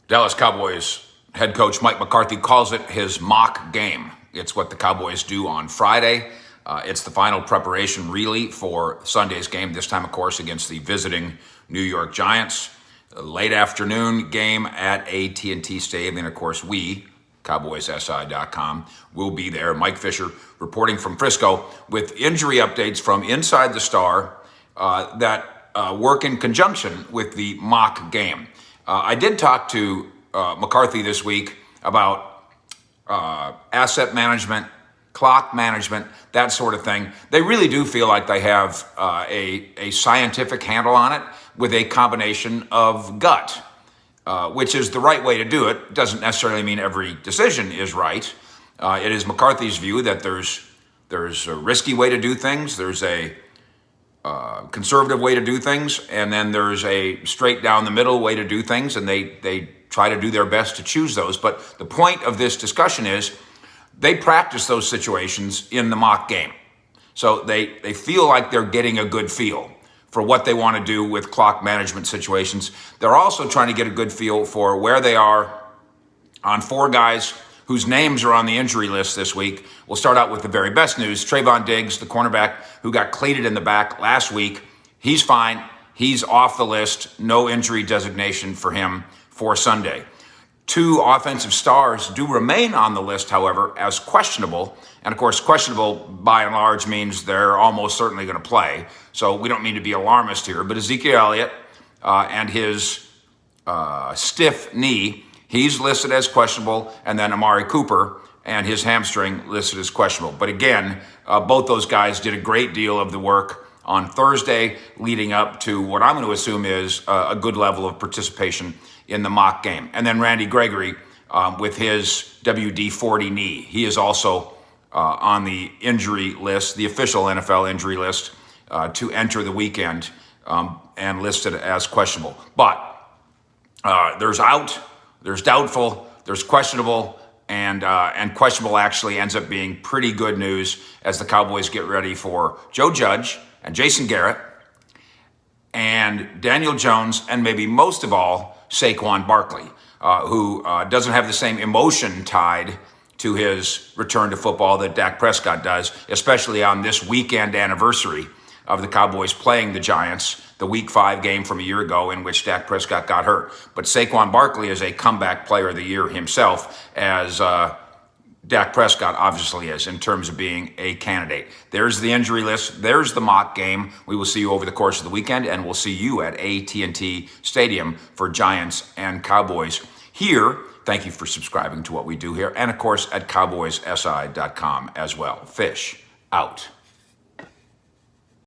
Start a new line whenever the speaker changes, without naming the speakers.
Dallas Cowboys head coach Mike McCarthy calls it his mock game. It's what the Cowboys do on Friday. It's the final preparation, really, for Sunday's game, this time, of course, against the visiting New York Giants. A late afternoon game at AT&T Stadium, and, of course, we, CowboysSI.com, will be there. Mike Fisher reporting from Frisco with injury updates from inside the Star that work in conjunction with the mock game. I did talk to McCarthy this week about asset management, clock management, that sort of thing. They really do feel like they have a scientific handle on it with a combination of gut, which is the right way to do it. Doesn't necessarily mean every decision is right. It is McCarthy's view that there's a risky way to do things, there's a conservative way to do things, and then there's a straight down the middle way to do things, and they try to do their best to choose those. But the point of this discussion is they practice those situations in the mock game. So they feel like they're getting a good feel for what they want to do with clock management situations. They're also trying to get a good feel for where they are on four guys whose names are on the injury list this week. We'll start out with the very best news. Trayvon Diggs, the cornerback who got cleated in the back last week, he's fine. He's off the list. No injury designation for him for Sunday. Two offensive stars do remain on the list, however, as questionable. And of course, questionable by and large means they're almost certainly going to play. So we don't mean to be alarmist here. But Ezekiel Elliott and his stiff knee, he's listed as questionable, and then Amari Cooper and his hamstring listed as questionable. But again, both those guys did a great deal of the work on Thursday, leading up to what I'm going to assume is a good level of participation in the mock game. And then Randy Gregory with his WD-40 knee. He is also on the injury list, the official NFL injury list, to enter the weekend and listed as questionable. But there's out, there's doubtful, there's questionable, and questionable actually ends up being pretty good news as the Cowboys get ready for Joe Judge and Jason Garrett and Daniel Jones, and maybe most of all, Saquon Barkley, who doesn't have the same emotion tied to his return to football that Dak Prescott does, especially on this weekend anniversary of the Cowboys playing the Giants, the Week 5 game from a year ago in which Dak Prescott got hurt. But Saquon Barkley is a comeback player of the year himself, as Dak Prescott obviously is, in terms of being a candidate. There's the injury list. There's the mock game. We will see you over the course of the weekend, and we'll see you at AT&T Stadium for Giants and Cowboys. Here, thank you for subscribing to what we do here, and of course at CowboysSI.com as well. Fish out.